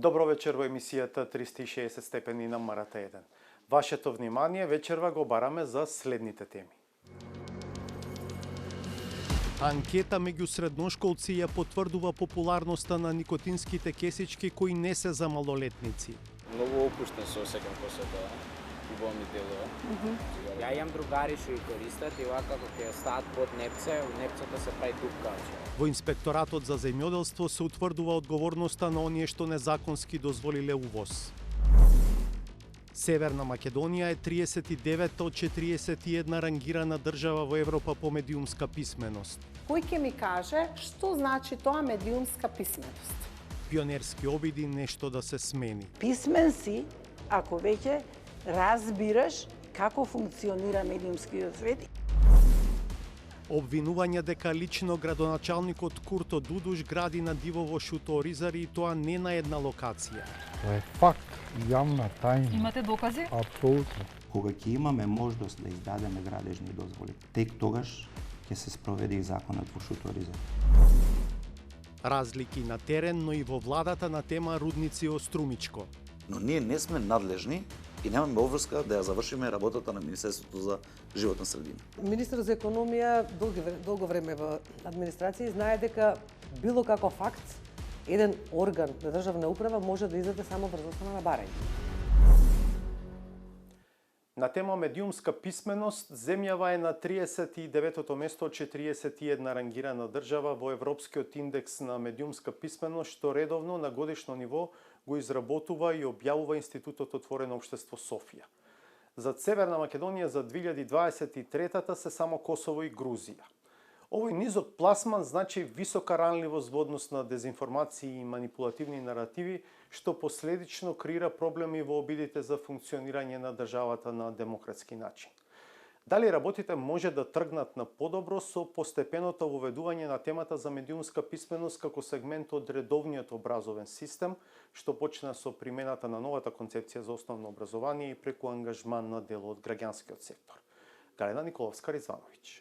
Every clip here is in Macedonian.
Добро вечер во емисијата 360 степени на МРТ1. Вашето внимание вечерва го бараме за следните теми. Анкета меѓу средношколци ја потврдува популарноста на никотинските кесички кои не се за малолетници. Многу опуштен се осеќам после тоа. Убаво ми делува. Ја имам другари што ги користат и вака кога ќе стаат под непце, непцата се прави дупка. Во инспекторатот за земјоделство се утврдува одговорноста на оние што незаконски дозволиле увоз. Северна Македонија е 39 од 41 рангирана држава во Европа по медиумска писменост. Кој ќе ми каже што значи тоа медиумска писменост? Пионерски обиди нешто да се смени. Писмен си ако веќе разбираш како функционира медиумскиот свет. Обвинување дека лично градоначалникот Курто Дудуш гради на диво во Шуто-Оризари и тоа не на една локација. Тоа е факт, јавна тајна. Имате докази? Апсолутно. Кога ќе имаме можност да издадеме градежни дозволи, тек тогаш ќе се спроведе и законот во Шуто-Оризари. Разлики на терен, но и во владата на тема рудници Острумичко. Но ние не сме надлежни и немаме обврска да ја завршиме работата на Министерството за животна средина. Министер за економија долго време во администрација знае дека било како факт еден орган на државна управа може да издаде само врз основа на барање. На тема медиумска писменост, земјава е на 39-то место од 41 рангирана држава во Европскиот индекс на медиумска писменост, што редовно на годишно ниво го изработува и објавува Институтот Отворено општество Софија. За Северна Македонија за 2023-та се само Косово и Грузија. Овој низок пласман значи висока ранливост во однос на дезинформации и манипулативни наративи, што последично креира проблеми во обидите за функционирање на државата на демократски начин. Дали работите може да тргнат на подобро со постепеното воведување на темата за медиумска писменост како сегмент од редовниот образовен систем, што почна со примената на новата концепција за основно образование и преку ангажман на дел од граѓанскиот сектор. Галена Николовска-Ризвановиќ.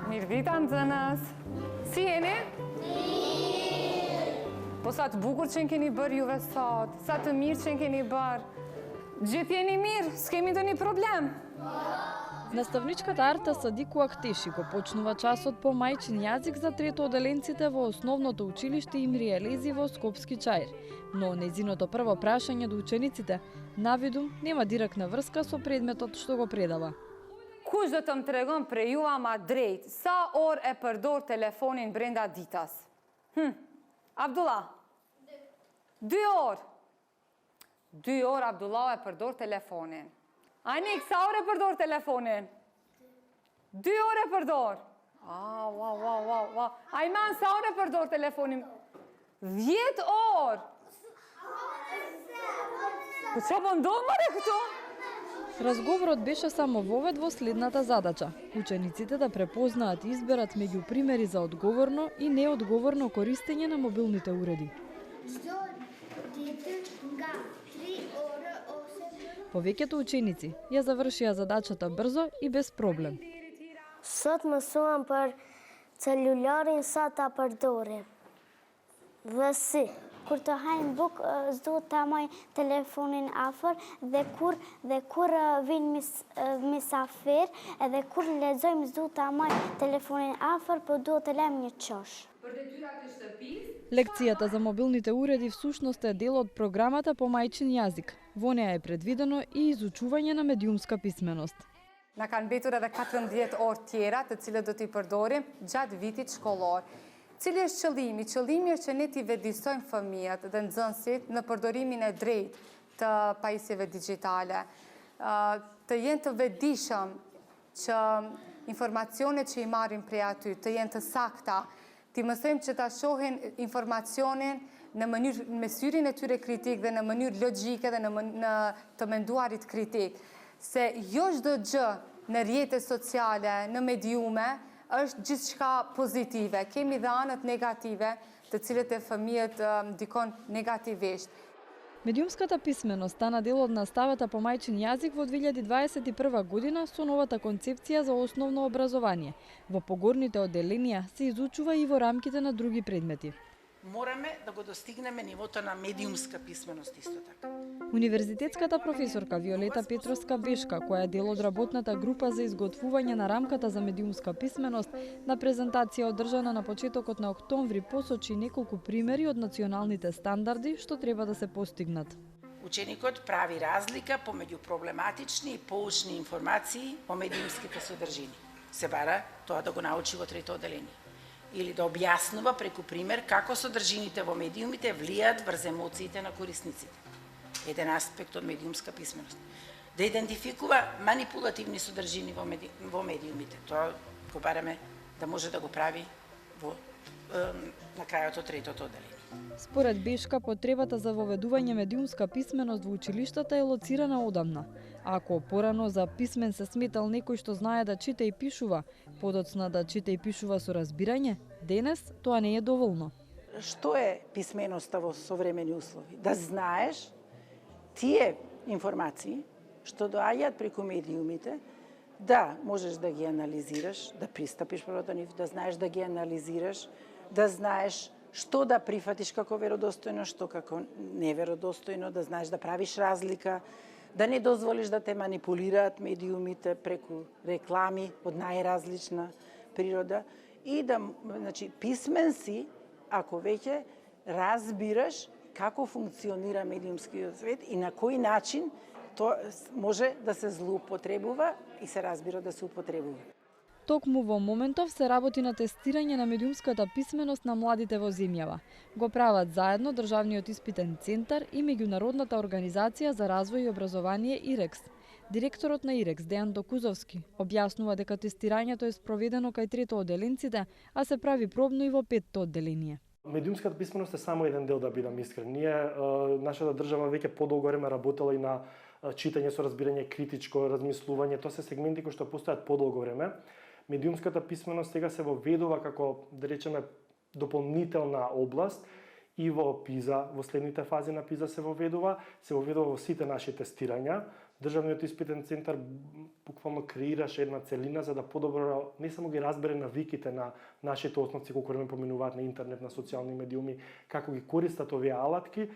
Mir vitandınız. Si jeni? Po sa të bukur që në keni bërë juve sot, sa të mirë që në keni bërë. Gjithë jeni mirë, s'kemi ndonjë problem. Наставничката Арта Садику Актеши го почнува часот по мајчин јазик за третооделенците во основното училиште Имрија Елези во Скопски Чаир. Но незиното прво прашање до учениците навидум нема директна врска со предметот што го предава. Kush do të më tregon për juva ma drejt, sa orë e përdor telefonin brenda ditës? Abdullah? 2 orë. 2 orë Abdullah e përdor telefonin. Anik, sa orë e përdor telefonin? 2 orë e përdor. Wow. Ajman, sa orë e përdor telefonin? 10 orë. Po që po ndonë mëre këtu? Разговорот беше само вовед во следната задача. Учениците да препознаат и изберат меѓу примери за одговорно и неодговорно користење на мобилните уреди. Повеќето ученици ја завршија задачата брзо и без проблем. Sot mësuam për celularin sa ta përdorim. Dhe si. Kur të hajnë bukë, s'duhet ta maj telefonin afër dhe kur vinë misafir, edhe kur lexojmë s'duhet ta maj telefonin afër, po duhet të lëm një çosh. Лекцијата за мобилните уреди всушност е дел од програмата по мајчин јазик. Во неа е предвидено и изучување на медиумска писменост. Na kanë mbetur edhe 14 orë tjera, të cilët do t'i përdorim gjatë vitit shkollor. Cili është qëllimi? Qëllimi është që ne t'i vëdisojmë fëmijët dhe nxënësit në përdorimin e drejtë të pajisjeve digjitale. Të jenë të vëdishëm që informacionet që i marrin prej aty të jenë të sakta. T'i mësojmë që ta shohin informacionin me syrin e tyre kritik dhe në mënyrë logjike dhe në të menduarit kritik. Se jo çdo gjë në rrjetet sociale, në mediume, është gjithçka pozitive. Kemi dhe anët negative, të cilët e fëmijët ndikon negativisht. Медиумската писменост стана дел од наставата по мајчин јазик во 2021 година со новата концепција за основно образование. Во погорните одделенија се изучува и во рамките на други предмети. Мораме да го достигнеме нивото на медиумска писменост исто така. Универзитетската професорка Виолета Петровска-Бешка, која е дел од работната група за изготвување на рамката за медиумска писменост, на презентација одржана на почетокот на октомври посочи неколку примери од националните стандарди што треба да се постигнат. Ученикот прави разлика помеѓу проблематични и поучни информации о медиумските содржини. Се бара тоа да го научи во трето одделение. Или да објаснува преку пример како содржините во медиумите влијаат врз емоциите на корисниците. Еден аспект од медиумска писменост. Да идентификува манипулативни содржини во медиумите. Тоа го бараме да може да го прави на крајот од третото одделение. Според Бешка, потребата за воведување медиумска писменост во училиштата е лоцирана одамна. А ако порано за писмен се сметал некој што знае да чита и пишува, подоцна да чита и пишува со разбирање, денес тоа не е доволно. Што е писменоста во современи услови? Да знаеш тие информации што доаѓаат преку медиумите, да можеш да ги анализираш, да пристапиш прво до нив, да знаеш да ги анализираш, да знаеш што да прифатиш како веродостојно, што како неверодостојно, да знаеш да правиш разлика, да не дозволиш да те манипулираат медиумите преку реклами од најразлична природа и да, значи, писмен си ако веќе разбираш како функционира медиумскиот свет и на кој начин тоа може да се злоупотребува и се разбира да се употребува. Токму во моментов се работи на тестирање на медиумската писменост на младите во земјава. Го прават заедно Државниот испитен центар и Меѓународната организација за развој и образование ИРЕКС. Директорот на ИРЕКС, Дејан Докузовски, објаснува дека тестирањето е спроведено кај трето одделенците, а се прави пробно и во петто одделение. Медиумската писменост е само еден дел, да бидам искрен. Ние, нашата држава веќе подолго време работела и на читање со разбирање, критичко размислување. Тоа се сегменти кои што постојат подолго време. Медиумската писменост сега се воведува како, да речеме, дополнителна област и во ПИЗА, во следните фази на ПИЗА се воведува во сите наши тестирања. Државниот испитен центар буквално креираше една целина за да подобро не само ги разбере навиките на нашите основци колку време поменуваат на интернет, на социјални медиуми, како ги користат овие алатки,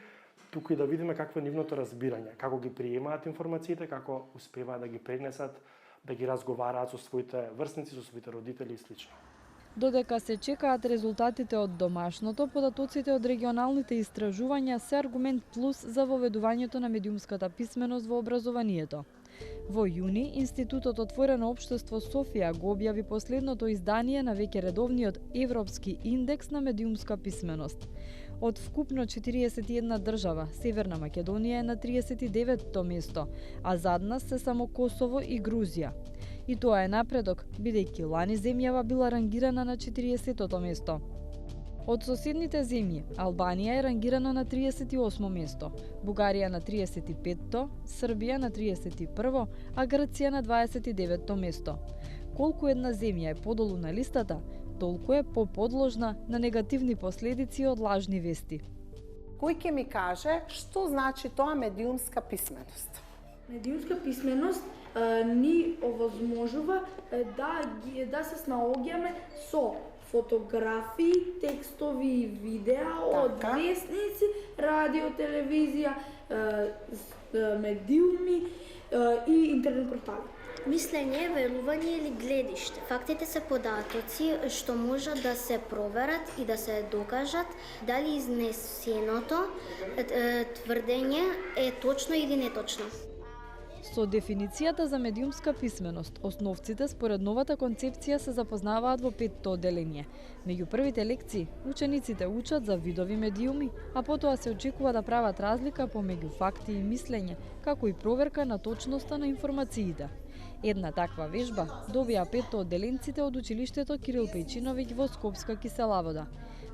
туку и да видиме какво е нивното разбирање, како ги приемаат информациите, како успеваат да ги пренесат, да ги разговараат со своите врсници, со своите родители и слично. Додека се чекаат резултатите од домашното, податоците од регионалните истражувања се аргумент плюс за воведувањето на медиумската писменост во образованието. Во јуни, Институтот Отворено општество Софија го објави последното издание на веќе редовниот Европски индекс на медиумска писменост. Од вкупно 41 држава, Северна Македонија е на 39-то место, а зад нас се само Косово и Грузија. И тоа е напредок, бидејќи лани земјава била рангирана на 40-то место. Од соседните земји, Албанија е рангирана на 38 место, Бугарија на 35-то, Србија на 31-во, а Грција на 29-то место. Колку една земја е подолу на листата, толку е поподложна на негативни последици од лажни вести. Кој ќе ми каже што значи тоа медиумска писменост? Медиумска писменост ни овозможува да се снаоѓаме со фотографии, текстови и видеа од весници, радио, телевизија, медиуми и интернет портали. Мислење, верување или гледиште. Фактите се податоци што можат да се проверат и да се докажат дали изнесеното тврдење е точно или неточно. Со дефиницијата за медиумска писменост, основците според новата концепција се запознаваат во петто одделение. Меѓу првите лекции, учениците учат за видови медиуми, а потоа се очекува да прават разлика помеѓу факти и мислење, како и проверка на точноста на информациите. Една таква вежба добија петто одделенците од училиштето Кирил Пејчиновиќ во Скопска Киселавода.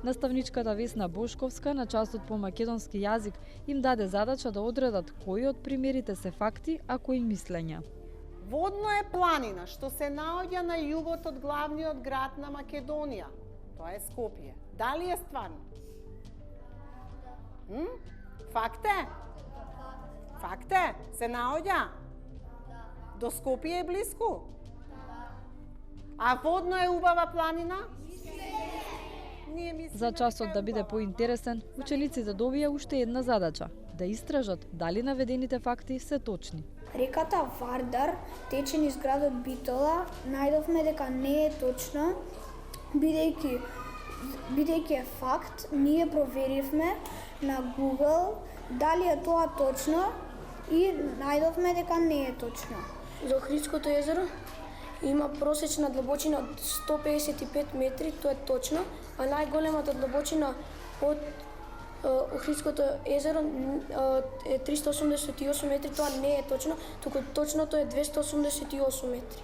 Наставничката Весна Бошковска на часот по македонски јазик им даде задача да одредат кои од примерите се факти, а кои мислења. Водно е планина што се наоѓа на југот од главниот град на Македонија. Тоа е Скопје. Дали е стварно? Факт е? Факт е, се наоѓа. До Скопје е блиску. А водно е убава планина? За часот да биде поинтересен, учениците добија уште една задача – да истражат дали наведените факти се точни. Реката Вардар тече низ градот Битола, најдовме дека не е точно, бидејќи е факт, ние проверивме на Google дали е тоа точно и најдовме дека не е точно. За Охридското езеро има просечна длабочина од 155 метри, тоа е точно, а најголемата длабочина од Охридското езеро е 388 метри, тоа не е точно, туку точното е 288 метри.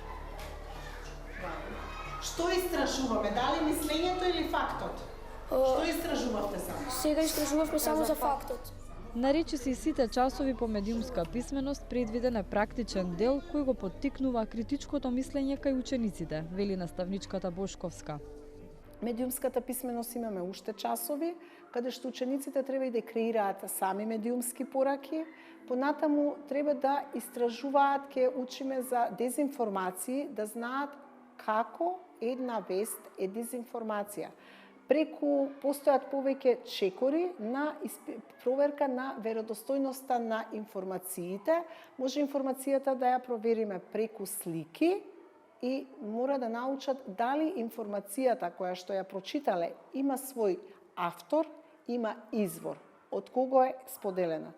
Што истражуваме? Дали мислењето или фактот? Што истражувавте само? Сега истражувавме само за фактот. Наречи си сите часови по медиумска писменост предвиден е практичен дел кој го поттикнува критичкото мислење кај учениците, вели наставничката Бошковска. Медиумската писменост имаме уште часови, каде што учениците треба и да креираат сами медиумски пораки. Понатаму треба да истражуваат, ке учиме за дезинформации, да знаат како една вест е дезинформација. Преку постојат повеќе чекори на проверка на веродостојноста на информациите. Може информацијата да ја провериме преку слики и мора да научат дали информацијата која што ја прочитале има свој автор, има извор, од кого е споделена.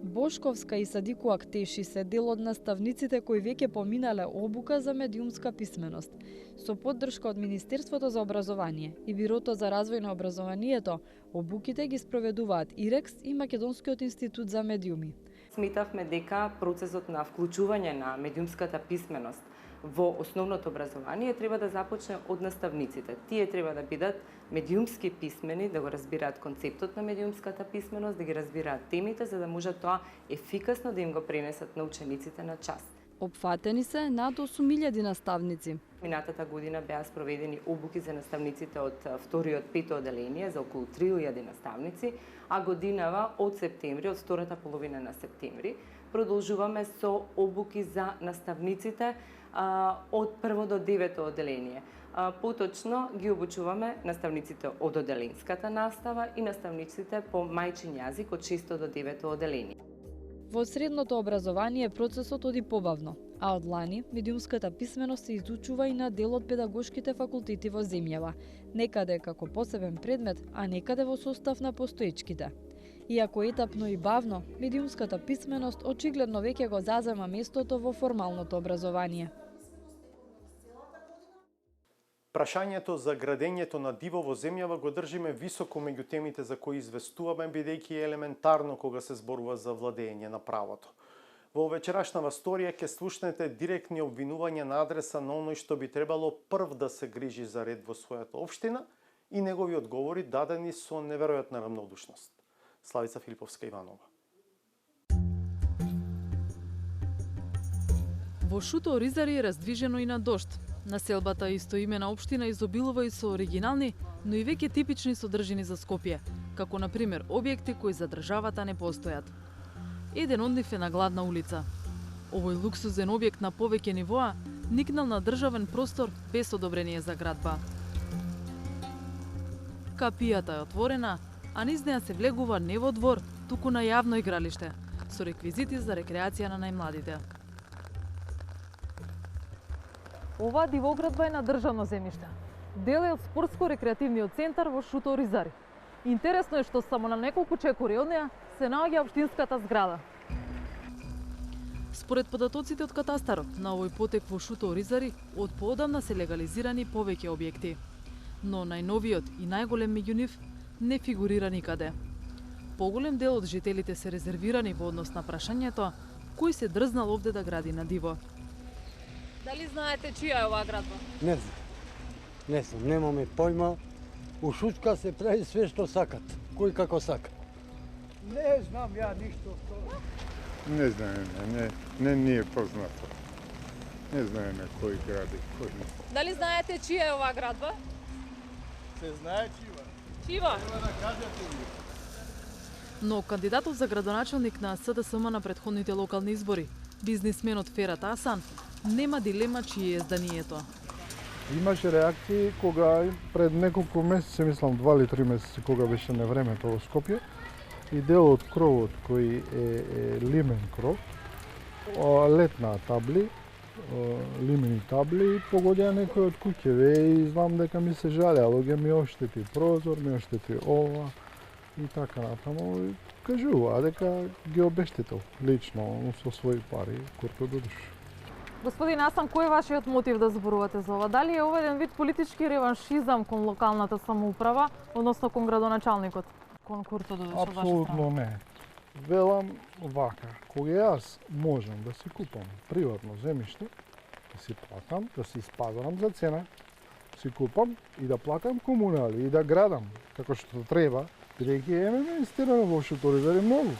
Бошковска и Садику Актеши се дел од наставниците кои веќе поминале обука за медиумска писменост. Со поддршка од Министерството за образование и Бирото за развој на образованието, обуките ги спроведуваат ИРЕКС и Македонскиот институт за медиуми. Сметавме дека процесот на вклучување на медиумската писменост во основното образование треба да започне од наставниците. Тие треба да бидат медиумски писмени, да го разбираат концептот на медиумската писменост, да ги разбираат темите, за да можат тоа ефикасно да им го пренесат на учениците на час. Опфатени се над 8.000 наставници. Минатата година беа спроведени обуки за наставниците од вториот пето оделение за околу 3.000 наставници, а годинава од септември, од втората половина на септември, продолжуваме со обуки за наставниците од прво до девето оделение. Поточно ги обучуваме наставниците од оделенската настава и наставниците по мајчин јазик од 6 до 9 оделение. Во средното образование процесот оди побавно, а од лани медиумската писменост се изучува и на дел од педагошките факултети во земјава, некаде како посебен предмет, а некаде во состав на постоечките. Иако етапно и бавно, медиумската писменост очигледно веќе го зазема местото во формалното образование. Прашањето за градењето на диво во земјава го држиме високо меѓу темите за кои известуваме, бидејќи е елементарно кога се зборува за владење на правото. Во вечерашнава сторија ќе слушнете директни обвинувања на адреса на оној што би требало прв да се грижи за ред во својата општина и негови одговори дадени со неверојатна рамнодушност. Славица Филиповска-Иванова. Во Шуто Оризари е раздвижено и на дожд. Населбата истоимена општина изобилува и со оригинални, но и веќе типични содржини за Скопје, како на пример објекти кои за државата не постојат. Еден од нив е на Гладна улица. Овој луксузен објект на повеќе нивоа никнал на државен простор без одобрение за градба. Капијата е отворена, а низ неа се влегува не во двор, туку на јавно игралиште, со реквизити за рекреација на најмладите. Оваа дивоградба е на државно земјиште. Дел е од спортско-рекреативниот центар во Шуто Оризари. Интересно е што само на неколку чекори од неа се наоѓа општинската зграда. Според податоците од катастарот, на овој потек во Шуто Оризари од поодамна се легализирани повеќе објекти. Но најновиот и најголем меѓу нив не фигурира никаде. Поголем дел од жителите се резервирани во однос на прашањето кој се дрзнал овде да гради на диво. Дали знаете чија е оваа градба? Не знам. Не знам, немаме појма. У Шутка се прави све што сакат. Кој како сака. Не знам ја ништо од тоа. Не знаеме, не ни е познато. Не знаеме кој гради, кој не. Дали знаете чија е оваа градба? Се знае чива. Чива? Треба да кажете ви. Но кандидатот за градоначалник на СДСМ на претходните локални избори, бизнисменот Ферат Асан, нема дилема чие е зданието. Имаше реакции кога пред неколку месеци, мислам 2 или 3 месеци, кога беше невремето во Скопје, и дел од кровот кој е лимен кров, летна табли, лимени табли, погодија некој од куќеве и знам дека ми се жалеа, луѓе ми оштети прозор, ми оштети ова и така натаму. Кажува дека ги обештетил лично со своји пари Курто Дудуш. Господин Асан, кој е вашиот мотив да зборувате за ова? Дали е ова еден вид политички реваншизам кон локалната самоуправа, односно кон градоначалникот, кон Курто Дудуш? Апсолутно не. Велам вака, кога јас можам да си купам приватно земјиште, да си платам, да си испазарам за цена, си купам и да платам комунали и да градам како што треба, бидејќи имаме инвестирано во Шуторизари многу.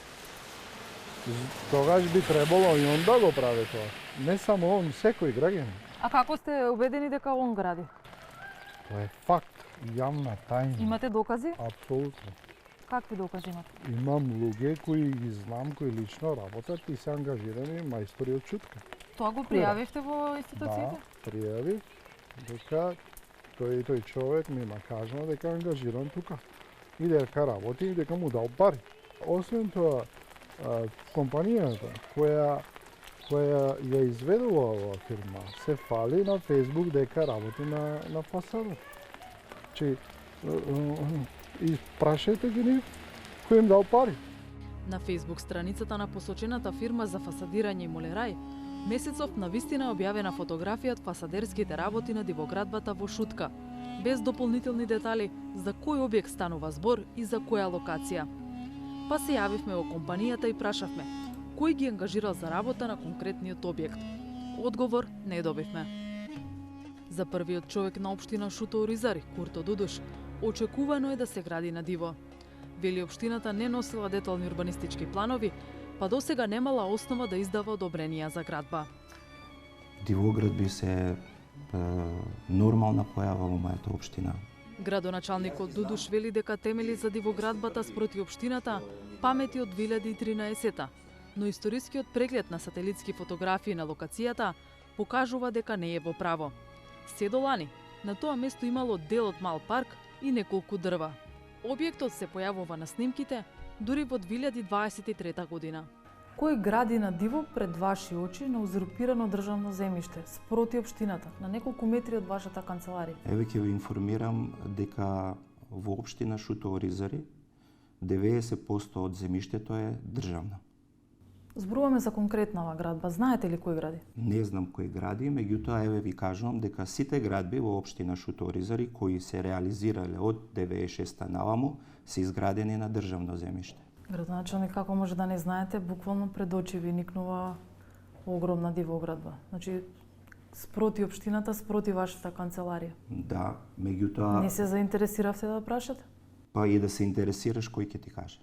Тогаш би требало и он да го прави тоа. Не само он, секој граѓанин. А како сте убедени дека он гради? Тоа е факт, јавна тајна. Имате докази? Апсолутно. Какви докази имате? Имам луѓе кои ги знам, кои лично работат и се ангажирани мајстори од чутка. Тоа го пријавивте во институциите? Да, пријавив дека тој човек ми кажа дека е ангажиран тука и дека работи и дека му дал пари. Освен тоа, компанијата која ја изведува оваа фирма се фали на Facebook дека работи на фасадата. Че и прашајте ги нив кој им дал пари. На Facebook страницата на посочената фирма за фасадирање и молерај, месецов навистина објавена фотографија од фасадерските работи на дивоградбата во Шутка, без дополнителни детали за кој објект станува збор и за која локација. Па се јавивме во компанијата и прашавме кој ги ангажирал за работа на конкретниот објект. Одговор не добивме. За првиот човек на општина Шуто Оризари, Курто Дудуш, очекувано е да се гради на диво. Вели општината не носила детални урбанистички планови, па досега немала основа да издава одобренија за градба. Дивоградби се нормална појава во мојата општина. Градоначалникот Дудуш вели дека темели за дивоградбата спроти општината памети од 2013, но историскиот преглед на сателитски фотографии на локацијата покажува дека не е во право. Се до лани, на тоа место имало дел од мал парк и неколку дрва. Објектот се појавува на снимките дури во 2023 година. Кој гради на диво пред ваши очи на узурпирано државно земјиште спроти општината, на неколку метри од вашата канцеларија? Еве ќе ви информирам дека во општина Шуто Оризари 90% од земјиштето е државно. Зборуваме за конкретнава градба. Знаете ли кој гради? Не знам кој гради, меѓутоа еве ви кажувам дека сите градби во општина Шуто Оризари кои се реализирале од 96-та наваму се изградени на државно земјиште. Градоначалник, како може да не знаете, буквално пред очи ви никнува огромна дивоградба. Значи, спроти општината, спроти вашата канцеларија. Да, меѓутоа... Не се заинтересиравте да прашате? Па и да се интересираш, кој ќе ти каже?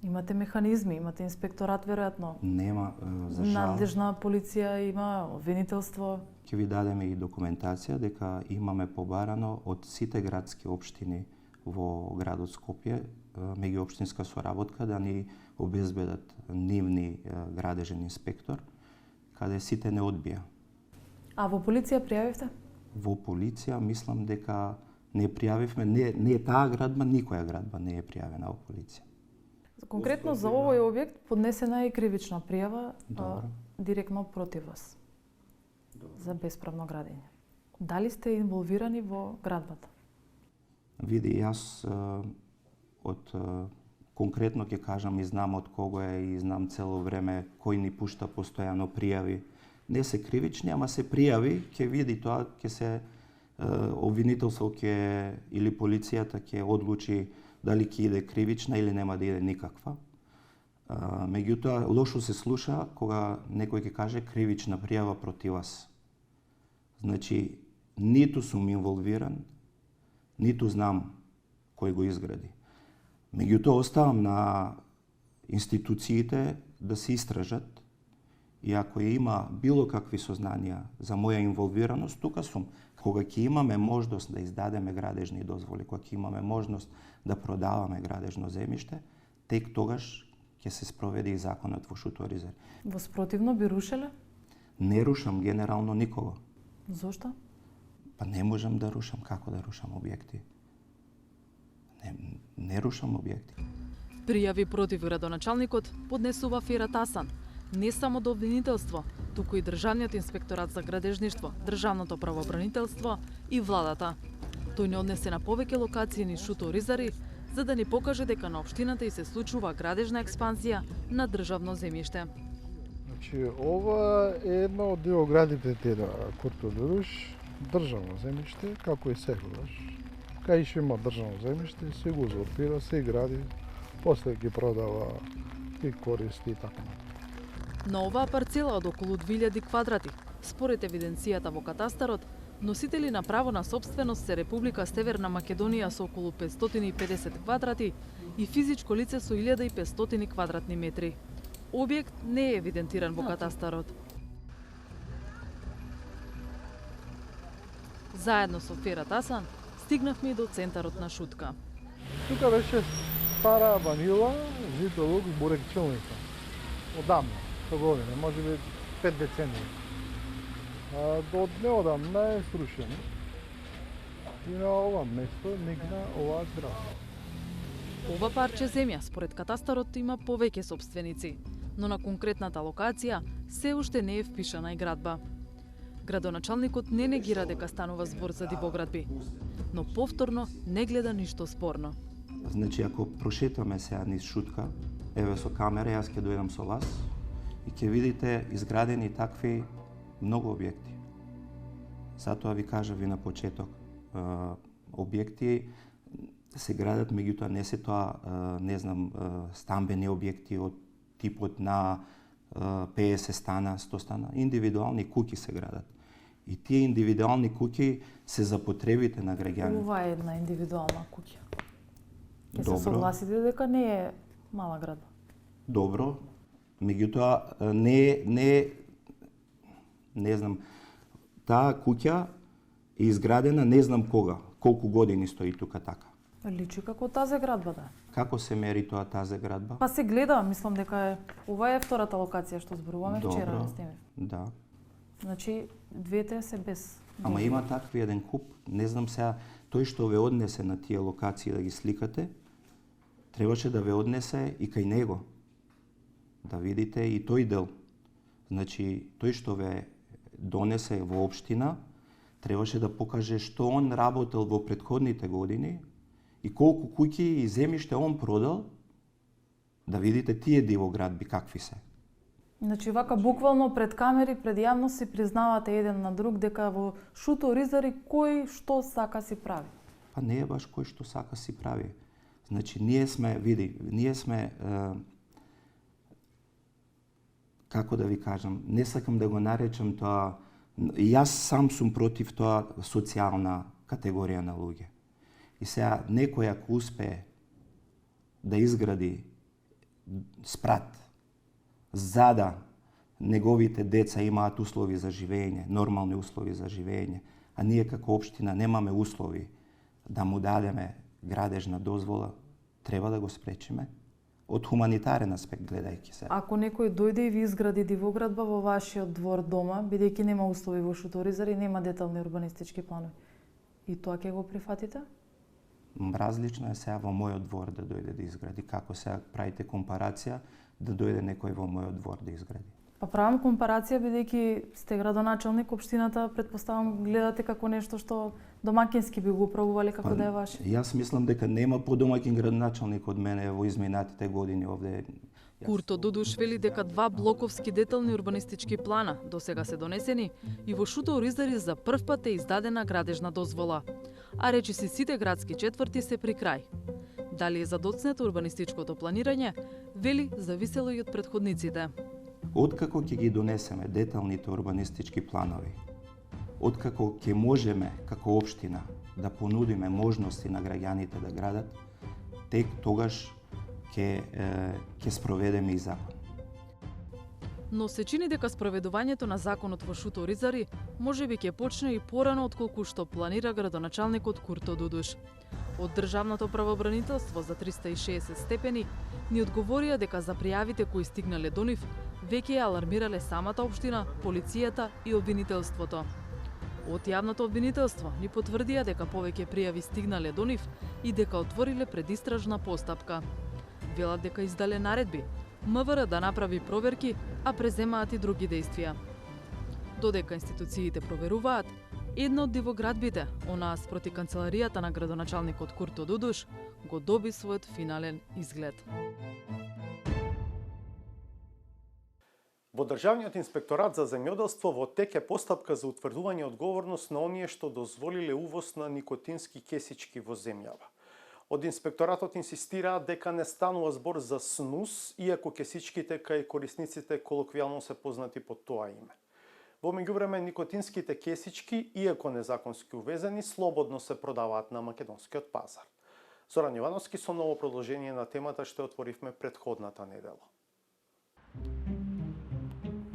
Имате механизми, имате инспекторат, веројатно. Нема, за жал. Надлежна полиција има, обвинителство. Ќе ви дадеме и документација дека имаме побарано од сите градски општини во градот Скопје меѓуопштинска соработка да ни обезбедат нивни градежен инспектор, каде сите не одбија. А во полиција пријавивте? Во полиција мислам дека не пријавивме, не е таа градба, никоја градба не е пријавена во полиција. Конкретно за овој објект поднесена е кривична пријава директно против вас за бесправно градење. Дали сте инволвирани во градбата? Види, јас конкретно ќе кажам и знам од кого е и знам цело време кој ни пушта постојано пријави. Не се кривични, ама се пријави, ќе види тоа, ќе се обвинителство или полицијата ќе одлучи дали ќе иде кривична или нема да иде никаква. Меѓутоа, лошо се слуша кога некој ќе каже кривична пријава против вас. Значи, ниту сум инволвиран, ниту знам кој го изгради. Меѓутоа, оставам на институциите да се истражат и ако има било какви сознанија за моја инволвираност, тука сум. Кога ќе имаме можност да издадеме градежни дозволи, кога ќе имаме можност да продаваме градежно земјиште, тек тогаш ќе се спроведе и законот во Шуторизари. Во спротивно би рушеле? Не рушам генерално никого. Зошто? Па не можам да рушам, како да рушам објекти? Не рушам објекти. Пријави против градоначалникот поднесува Ферат Асан, не само до обвинителство, туку и Државниот инспекторат за градежништво, Државното правобранителство и владата. Тој не однесе на повеќе локации низ Шуторизари, за да ни покаже дека на општината и се случува градежна експанзија на државно земјиште. Значи, ова е една од деоградите теда Куртодоруш, државно земјиште, како и секогаш. Кај што има државно земјиште, се го узурпира, се гради, после ги продава и користи и така. На оваа парцела од околу 2000 квадрати, според евиденцијата во катастарот, носители на право на собственост се Република Северна Македонија со околу 550 квадрати и физичко лице со 1500 квадратни метри. Објект не е евидентиран во катастарот. Заедно со Ферат Асан стигнавме и до центарот на Шутка. Тука беше стара ванила, жито лук, бурек челника. Одамна, со години, може би 5 децении. До неодамна е срушено. И на ова место никна оваа зграда. Ова парче земја, според катастарот, има повеќе собственици, но на конкретната локација се уште не е впишана и градба. Градоначалникот не негира дека станува збор за дивоградби, но повторно не гледа ништо спорно. Значи, ако прошетаме сега низ Шутка, еве со камера, јас ќе дојдам со вас и ќе видите изградени такви многу објекти. Затоа ви кажав и на почеток, објекти се градат, меѓутоа не се тоа, не знам, стамбени објекти од типот на 50 стана, 100 стана, индивидуални куќи се градат. И тие индивидуални куќи се за потребите на граѓаните. Ова е една индивидуална куќа. Ќе се Добро. согласите дека не е мала градба. Добро, меѓутоа не знам, таа куќа е изградена не знам кога, колку години стои тука така. Личи како тази градба, да. Како се мери тоа тази градба? Па се гледа, мислам дека е ова е втората локација што зборуваме вчера, Добро, не сте ми. да. Значи двете се без. Ама има такви еден куп, не знам сега, тој што ве однесе на тие локации да ги сликате, требаше да ве однесе и кај него. Да видите и тој дел. Значи, тој што ве донесе во општина, требаше да покаже што он работел во претходните години и колку куќи и земјиште он продал, да видите тие дивоградби какви се. Значи вака буквално пред камери, пред јавност си признавате еден на друг дека во Шуторизари кој што сака си прави. Па не е баш кој што сака си прави. Значи, ние сме, како да ви кажам, не сакам да го наречам тоа, јас сам сум против тоа социјална категорија на луѓе. И сега, некој ако успее да изгради спрат, за да неговите деца имаат услови за живење, нормални услови за живење, а ние како општина немаме услови да му дадеме градежна дозвола, треба да го спречиме. Од хуманитарен аспект гледајќи се. Ако некој дојде и ви изгради дивоградба во вашиот двор дома, бидејќи нема услови во Шуторизари, нема детални урбанистички планови, и тоа ќе го прифатите? Различно е сега во мојот двор да дојде да изгради, како сега правите компарација да дојде некој во мојот двор да изгради. Па правам компарација бидејќи сте градоначалник, општината претпоставам гледате како нешто што домакински би го управувале како да е ваше. Јас мислам дека нема подомаќин градоначалник од мене во изминатите години овде. Курто Дудуш вели дека 2 блоковски детални урбанистички плана досега се донесени и во Шуторизари за прв пат е издадена градежна дозвола. А речиси сите градски четврти се при крај. Дали е задоцнето урбанистичкото планирање, вели зависело и од претходниците. Откако ќе ги донесеме деталните урбанистички планови, откако ќе можеме како општина да понудиме можности на граѓаните да градат, тек тогаш ќе спроведеме и закон. Но се чини дека спроведувањето на законот во Шуто-Оризари можеби ќе почне и порано отколку што планира градоначалникот Курто Дудуш. Од Државното правобранителство за 360 степени ни одговорија дека за пријавите кои стигнале до нив веќе ја алармирале самата општина, полицијата и обвинителството. Од јавното обвинителство ни потврдија дека повеќе пријави стигнале до нив и дека отвориле предистражна постапка. Велат дека издале наредби МВР да направи проверки, а преземаат и други действија. Додека институциите проверуваат, една од дивоградбите, онаа спроти канцеларијата на градоначалникот Курто Дудуш, го доби својот финален изглед. Во Државниот инспекторат за земјоделство во тек е постапка за утврдување одговорност на оние што дозволиле увоз на никотински кесички во земјава. Од инспекторатот инсистираат дека не станува збор за снус, иако кесичките кај корисниците колоквијално се познати под тоа име. Во меѓувреме никотинските кесички, иако незаконски увезени, слободно се продаваат на македонскиот пазар. Зоран Јовановски со ново продолжение на темата што отворивме претходната недела.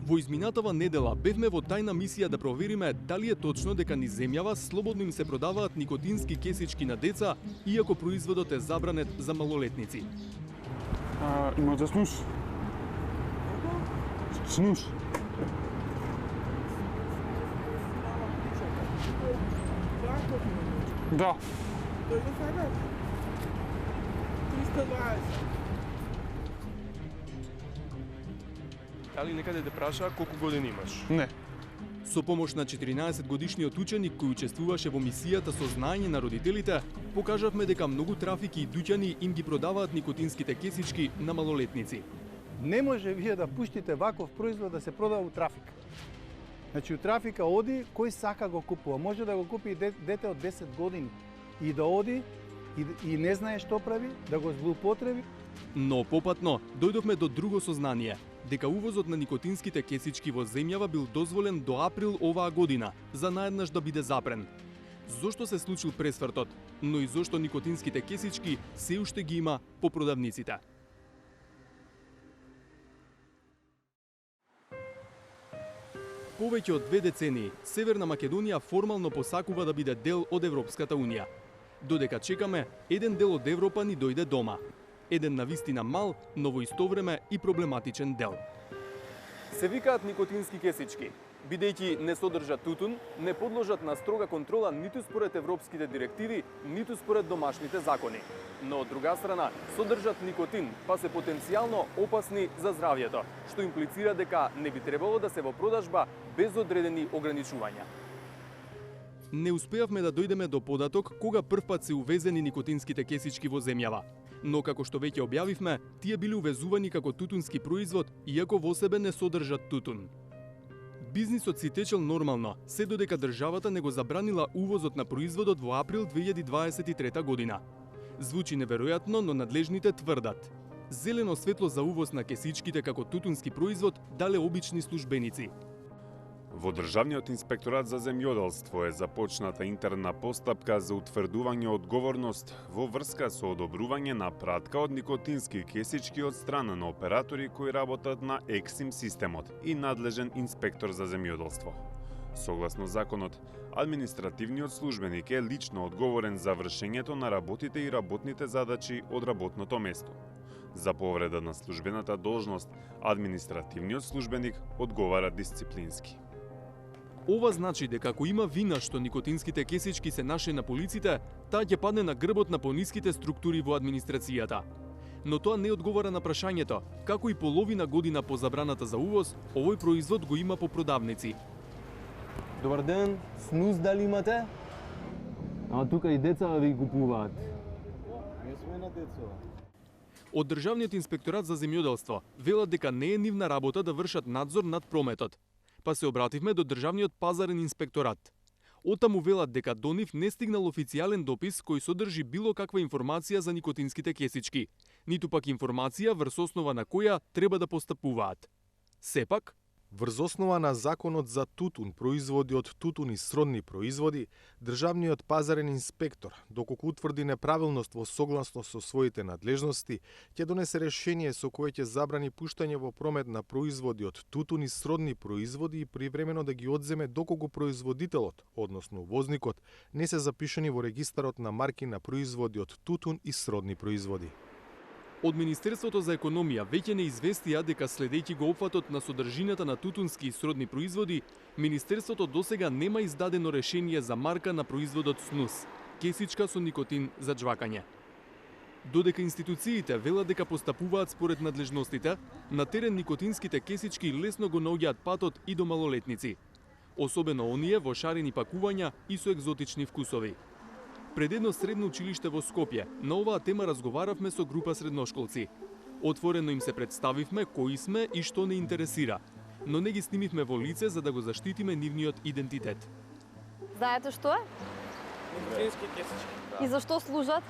Во изминатава недела бевме во тајна мисија да провериме дали е точно дека низ земјава слободно им се продаваат никотински кесички на деца, иако производот е забранет за малолетници. Има за снус? Снус? Да. 320. Дали некаде те праша колку години имаш? Не. Со помош на 14 годишниот ученик кој учествуваше во мисијата со знаење на родителите, покажавме дека многу трафики и дуќани им ги продаваат никотинските кесички на малолетници. Не може вие да пуштите ваков производ да се продава у трафик. Значи, у трафика оди, кој сака го купува. Може да го купи и дете од 10 години и да оди и не знае што прави, да го злоупотреби. Но попатно дојдовме до друго сознание, дека увозот на никотинските кесички во земјава бил дозволен до април оваа година, за наеднаш да биде запрен. Зошто се случил пресвртот, но и зошто никотинските кесички се уште ги има по продавниците? Повеќе од 2 децении, Северна Македонија формално посакува да биде дел од Европската Унија. Додека чекаме, еден дел од Европа ни дојде дома. Еден навистина мал, но во исто време и проблематичен дел. Се викаат никотински кесички. Бидејќи не содржат тутун, не подложат на строга контрола ниту според европските директиви, ниту според домашните закони. Но од друга страна, содржат никотин, па се потенцијално опасни за здравјето, што имплицира дека не би требало да се во продажба без одредени ограничувања. Не успеавме да дојдеме до податок кога првпат се увезени никотинските кесички во земјава. Но како што веќе објавивме, тие били увезувани како тутунски производ, иако во себе не содржат тутун. Бизнисот си течел нормално, се додека државата не го забранила увозот на производот во април 2023 година. Звучи неверојатно, но надлежните тврдат. Зелено светло за увоз на кесичките како тутунски производ дале обични службеници. Во Државниот инспекторат за земјоделство е започната интерна постапка за утврдување одговорност во врска со одобрување на пратка од никотински кесички од страна на оператори кои работат на ЕКСИМ системот и надлежен инспектор за земјоделство. Согласно законот, административниот службеник е лично одговорен за вршењето на работите и работните задачи од работното место. За повреда на службената должност, административниот службеник одговара дисциплински. Ова значи дека ако има вина што никотинските кесички се наши на полиците, таа ќе падне на грбот на пониските структури во администрацијата. Но тоа не одговара на прашањето, како и половина година по забраната за увоз, овој производ го има по продавници. Добар ден, снус дали имате? Тука и деца ви купуваат. Ние сме на деца. Од Државниот инспекторат за земјоделство велат дека не е нивна работа да вршат надзор над прометот. Па се обративме до Државниот пазарен инспекторат. Оттаму велат дека до нив не стигнал официјален допис кој содржи било каква информација за никотинските кесички, ниту пак информација врз основа на која треба да постапуваат. Сепак, Врз основа на Законот за тутун, производи од тутун и сродни производи, државниот пазарен инспектор, доколку утврди неправилност во согласност со своите надлежности, ќе донесе решение со кое ќе забрани пуштање во промет на производи од тутун и сродни производи и привремено да ги одземе доколку производителот, односно увозникот, не се запишани во регистарот на марки на производи од тутун и сродни производи. Од Министерството за економија веќе не известија дека следејќи го опфатот на содржината на тутунски и сродни производи, Министерството досега нема издадено решение за марка на производот снус, кесичка со никотин за джвакање. Додека институциите велат дека постапуваат според надлежностите, на терен никотинските кесички лесно го наоѓаат патот и до малолетници, особено оние во шарени пакувања и со екзотични вкусови. Пред едно средно училиште во Скопје, на оваа тема разговаравме со група средношколци. Отворено им се представивме кои сме и што не интересира, но не ги снимивме во лице за да го заштитиме нивниот идентитет. Знаете што е? Никотински кесички. И зашто служат?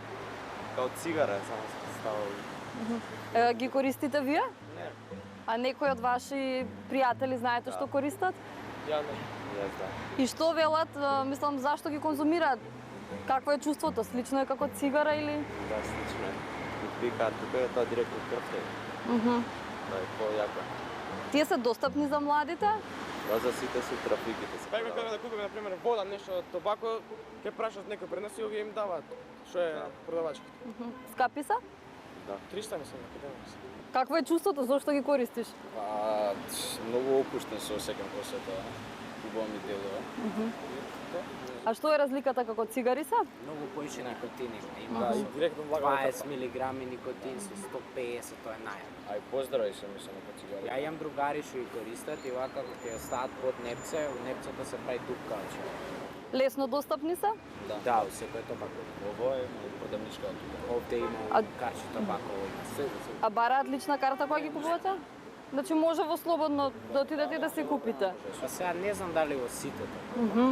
Као цигара е, само се ставали. Ги користите вие? Не. А некои од ваши пријатели знаете што користат? Ја не. Ја знам. И што велат, мислам, зашто ги конзумираат? Какво е чувството? Слично е како цигара или? Да, слично е. Викаат, тука е тоа директно крвта. Да, е по-јако. Тие се достапни за младите? Да, за сите се трафиките. Пајме кога да купиме, например, вода, нешто тобако, ќе прашат некој пред нас и ги им даваат. Што е продавачките. Скапи се? Да. 300 мислам, накаде. Какво е чувството? Зошто ги користиш? Многу опуштен се осеќам после тоа. Убаво ми делува. А што е разликата како цигари се? Многу поише никотин има. Директно 20 милиграми никотин со 150, тоа е најак. А и поздрави се мислам како цигари. Ја имам другари што ги користат и вака кога ќе стават под непце, у непцата се прави дупка. Лесно достапни се? Да, у секој табако. Ово е продавничка. Овде има карче табако. А бараат лична карта кога ги купувате? Значи може во слободно да отидете и да се купите. Па сега не знам дали во сите.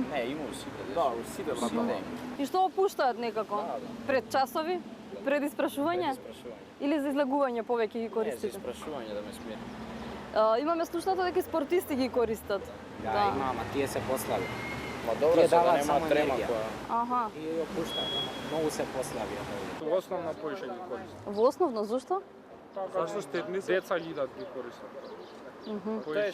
Не, има у сите. Да, у сите, брат. И што опуштаат некако? Пред часови? Пред испрашување? Или за излегување повеќе ги користите? Не, за испрашување да ме смири. Имаме слушнато дека и спортисти ги користат. Да, има, ама тие се послаби. Ма добро се да нема трема која. Аха. И опуштаат, многу се послаби. Во основно поише ги користат. Во основно, зашто? Зашто штетни се? Деца ги да ги користат. Тоа е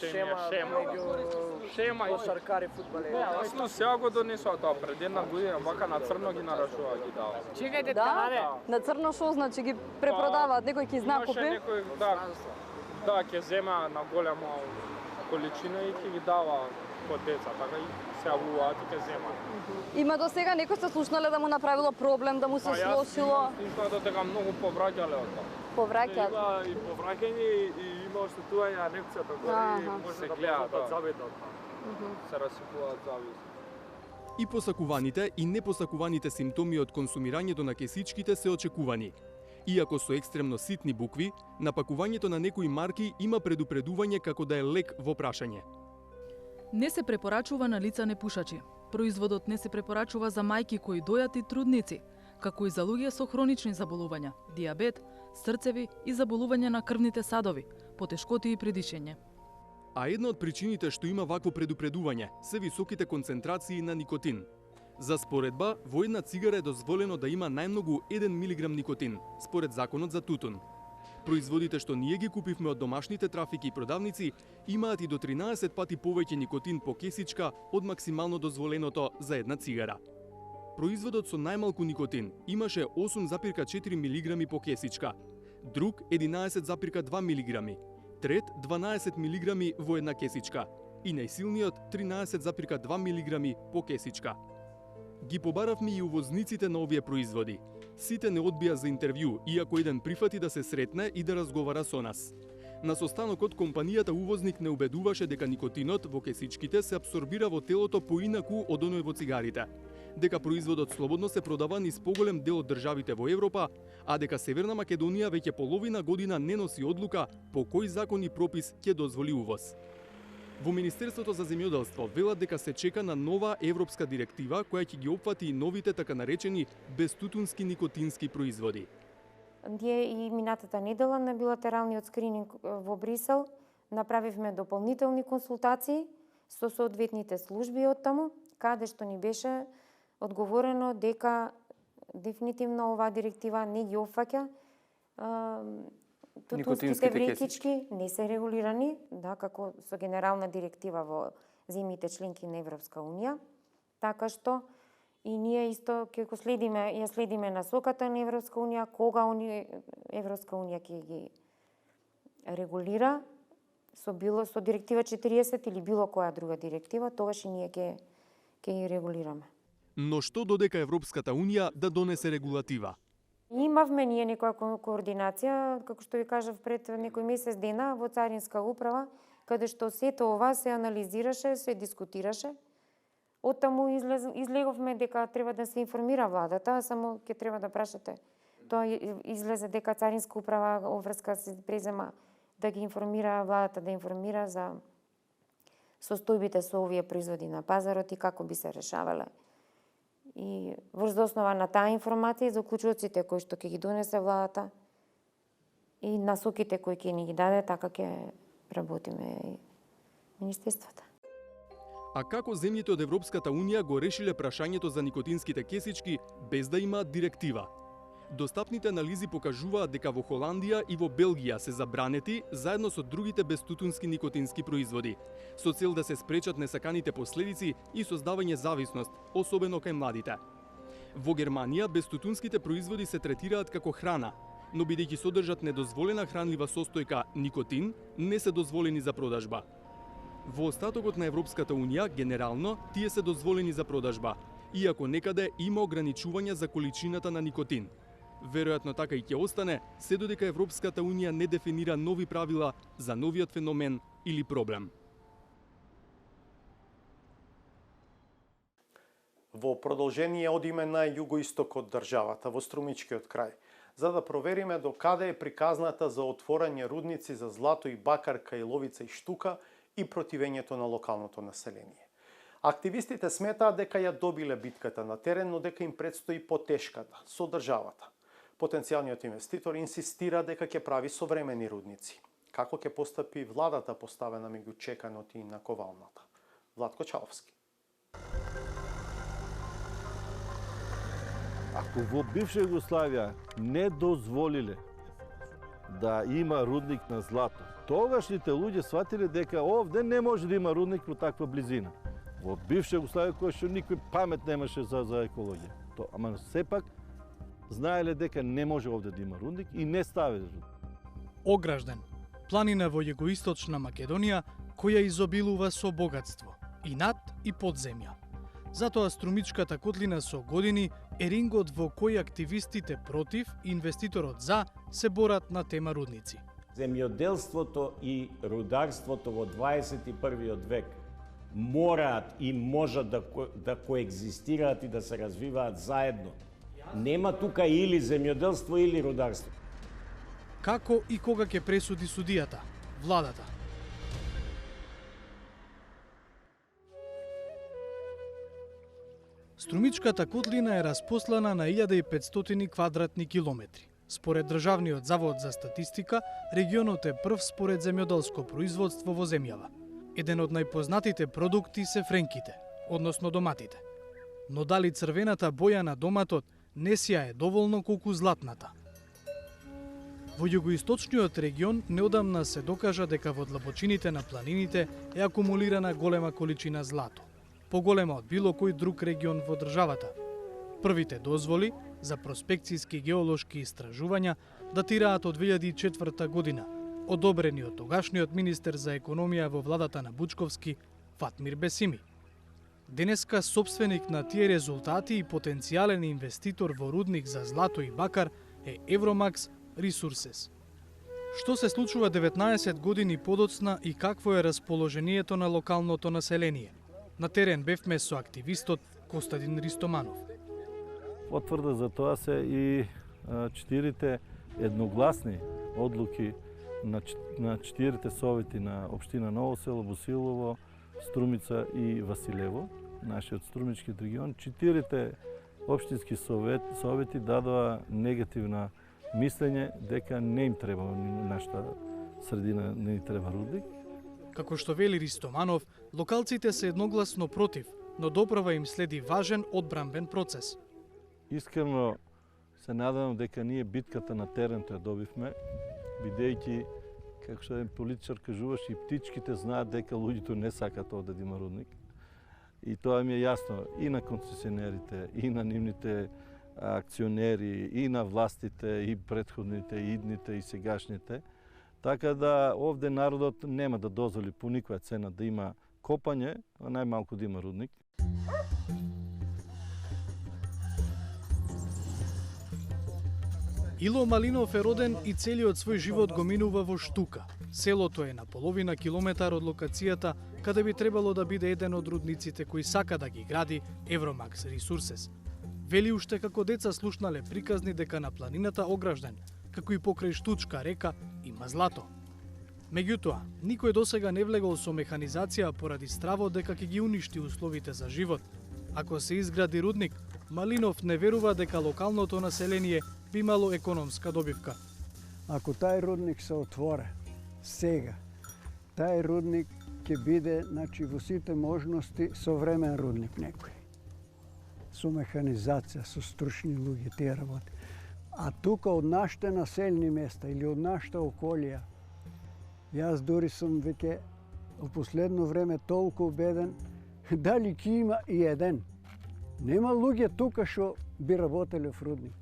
шема и кошаркари, фудбалери. Не, асно сега го донесува тоа, пред една година вака на црно ги нарачува ги дава. Чекајте, да, на црно шо значи ги препродаваат, некој ќе знае купи? Некој, да, ќе зема на голема количина и ќе ги дава по деца, така и се јавуваат и ќе земат. Има до сега некој сте слушнале да му направило проблем, да му се слошило? Слушнав дека многу повраќале од тоа. Повраќаат? Има и повраќање и има оштетување на непцата, кои може да гледаат завидот. Се расипуваат зависи. И посакуваните и непосакуваните симптоми од консумирањето на кесичките се очекувани. Иако со екстремно ситни букви, на пакувањето на некои марки има предупредување како да е лек во прашање. Не се препорачува на лица непушачи. Производот не се препорачува за мајки кои дојат и трудници, како и за луѓе со хронични заболувања, диабет, срцеви и заболување на крвните садови, потешкоти и при дишење. А една од причините што има вакво предупредување се високите концентрации на никотин. За споредба, во една цигара е дозволено да има најмногу 1 милиграм никотин, според законот за тутун. Производите што ние ги купивме од домашните трафики и продавници имаат и до 13 пати повеќе никотин по кесичка од максимално дозволеното за една цигара. Производот со најмалку никотин имаше 8,4 милиграми по кесичка, друг 11,2 милиграми, трет 12 милиграми во една кесичка и најсилниот 13,2 милиграми по кесичка. Ги побаравме и увозниците на овие производи. Сите не одбија за интервју, иако еден прифати да се сретне и да разговара со нас. На состанокот компанијата увозник не убедуваше дека никотинот во кесичките се абсорбира во телото поинаку од оној во цигарите, дека производот слободно се продава низ поголем дел од државите во Европа, а дека Северна Македонија веќе половина година не носи одлука по кој закон и пропис ќе дозволи увоз. Во Министерството за земјоделство велат дека се чека на нова европска директива која ќе ги опфати и новите така наречени безтутунски никотински производи. Ние и минатата недела на билатералниот скрининг во Брисел направивме дополнителни консултации со соодветните служби од таму, каде што ни беше одговорено дека дефинитивно оваа директива не ги опфаќа тутунските вретички, не се регулирани, да, како со генерална директива во земјите членки на Европска унија, така што и ние исто ќе го следиме насоката на Европска унија, кога Европска унија ќе ги регулира со директива 40 или било која друга директива, тогаш и ние ќе ги регулираме. Но што додека Европската унија да донесе регулатива? Имавме ние некоја координација, како што ви кажав, пред некој месец дена во Царинска управа, каде што сето ова се анализираше, се дискутираше. Оттаму излеговме дека треба да се информира владата, само ќе треба да прашате. Тоа излезе дека Царинска управа обврска се презема да ги информира владата, да информира за состојбите со овие производи на пазарот и како би се решавале. И врз основа на таа информација и заклучоците кои што ќе ги донесе владата и насоките кои ќе ни ги даде, така ќе работиме и министерствата. А како земјите од Европската унија го решиле прашањето за никотинските кесички без да имаат директива? Достапните анализи покажуваат дека во Холандија и во Белгија се забранети заедно со другите безтутунски никотински производи, со цел да се спречат несаканите последици и создавање зависност, особено кај младите. Во Германија безтутунските производи се третираат како храна, но бидејќи содржат недозволена хранлива состојка никотин, не се дозволени за продажба. Во остатокот на Европската унија, генерално, тие се дозволени за продажба, иако некаде има ограничувања за количината на никотин. Веројатно така и ќе остане, се додека Европската унија не дефинира нови правила за новиот феномен или проблем. Во продолжение одиме на југоисток од државата, во Струмичкиот крај, за да провериме до каде е приказната за отворање рудници за злато и бакар кај Ловица и Штука и противењето на локалното население. Активистите сметаат дека ја добиле битката на терен, но дека им предстои потешката со државата. Потенцијалниот инвеститор инсистира дека ќе прави современи рудници. Како ќе постапи владата поставена меѓу чеканот и наковалната? Владко Чаловски. Ако во бивша Југославија не дозволиле да има рудник на злато, тогашните луѓе сватиле дека овде не може да има рудник во таква близина. Во бивша Југославија која што никој памет немаше за екологија. Ама сепак знаеле дека не може овде да има рудник и не ставиле рудник. Огражден, планина во југоисточна Македонија која изобилува со богатство и над и под земја. Затоа Струмичката котлина со години е рингот во кој активистите против и инвеститорот за се борат на тема рудници. Земјоделството и рударството во 21. век мораат и можат да коегзистираат и да се развиваат заедно. Нема тука или земјоделство или рударство. Како и кога ќе пресуди судијата, владата? Струмичката котлина е распослана на 1500 квадратни километри. Според Државниот завод за статистика, регионот е прв според земјоделско производство во земјава. Еден од најпознатите продукти се френките, односно доматите. Но дали црвената боја на доматот не сјае доволно колку златната? Во југоисточниот регион неодамна се докажа дека во длабочините на планините е акумулирана голема количина злато, поголема од било кој друг регион во државата. Првите дозволи за проспекцијски геолошки истражувања датираат од 2004 година, одобрени од тогашниот министер за економија во владата на Бучковски, Фатмир Бесими. Денеска собственик на тие резултати и потенцијален инвеститор во рудник за злато и бакар е Евромакс Resources. Што се случува 19 години подоцна и какво е расположението на локалното население? На терен бевме со активистот Костадин Ристоманов. Потврда за тоа се и 4 едногласни одлуки на 4 совети на општина Ново село, Босилово, Струмица и Василево, нашиот Струмички регион. 4 општински совети дадоа негативна мислење дека не им треба нашата средина, не им треба рудник. Како што вели Ристоманов, локалците се едногласно против, но доправа им следи важен одбранбен процес. Искрено се надевам дека ние битката на теренто ја добивме, бидејќи, како што еден политичар кажуваше, и птичките знаат дека луѓето не сакат овде да има рудник. И тоа ми е јасно и на концесионерите, и на нивните акционери, и на властите, и претходните, и идните, и сегашните. Така да овде народот нема да дозволи по никоја цена да има копање, а најмалку да има рудник. Ило Малинов е роден и целиот свој живот го минува во Штука. Селото е на половина километар од локацијата каде би требало да биде еден од рудниците кои сака да ги гради Евромакс Ресурсес. Вели уште како деца слушнале приказни дека на планината Огражден, како и покрај Штучка река, има злато. Меѓутоа, никој досега не влегол со механизација поради стравот дека ќе ги уништи условите за живот. Ако се изгради рудник, Малинов не верува дека локалното население би имало економска добивка. Ако тај рудник се отворе сега, тај рудник ќе биде, значи, во сите можности современ рудник некој. Со механизација, со стручни луѓе тие работи. А тука од нашите населени места или од нашата околија, јас дури сум веќе во последно време толку убеден дали ќе има и еден. Нема луѓе тука што би работеле во рудник.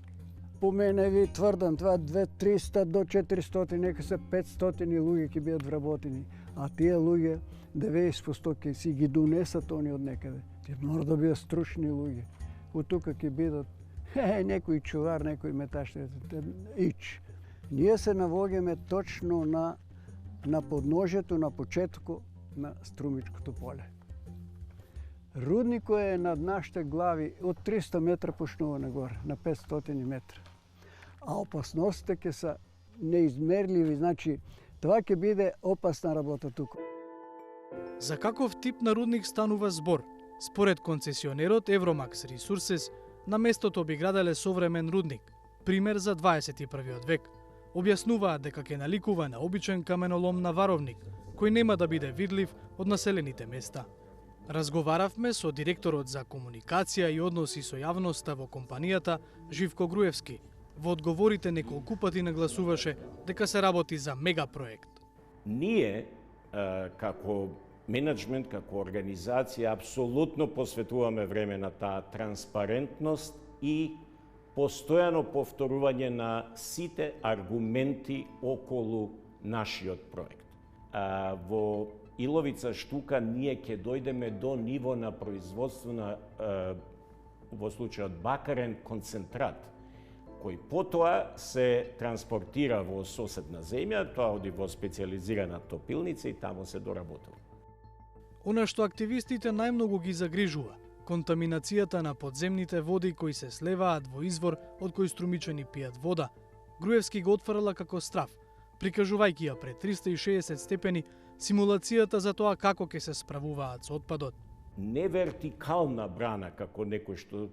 По мене ви тврдам, това 200-300 до 400, нека се 500 луѓе ќе бидат вработени. А тие луѓе 90% ќе си ги донесат они од некаде. Тие мора да бидат стручни луѓе. Од тука ќе бидат некој чувар, некој меташ, ич. Ние се навоѓаме точно на подножјето, на почетку на Струмичкото поле. Рудникот е над нашите глави од 300 метра почнува нагоре, на 500 метра. А опасностите ќе се неизмерливи, значи това ќе биде опасна работа тука. За каков тип на рудник станува збор? Според концесионерот Евромакс Ресурсес, на местото би граделе современ рудник, пример за 21 век. Објаснуваат дека ќе наликува на обичен каменолом на варовник, кој нема да биде видлив од населените места. Разговаравме со директорот за комуникација и односи со јавноста во компанијата Живко Груевски. Во одговорите неколку пати нагласуваше дека се работи за мегапроект. Ние, како менеджмент, како организација, апсолутно посветуваме време на таа транспарентност и постојано повторување на сите аргументи околу нашиот проект. Во Иловица Штука ние ќе дојдеме до ниво на производство на, во случајот, бакарен концентрат, кој потоа се транспортира во соседна земја, тоа оди во специализирана топилница и таму се доработува. Она што активистите најмногу ги загрижува, контаминацијата на подземните води кои се слеваат во извор од кој струмичани пијат вода, Груевски го отфрла како страв, прикажувајќи ја пред 360 степени симулацијата за тоа како ќе се справуваат со отпадот. Не вертикална брана, како некој што,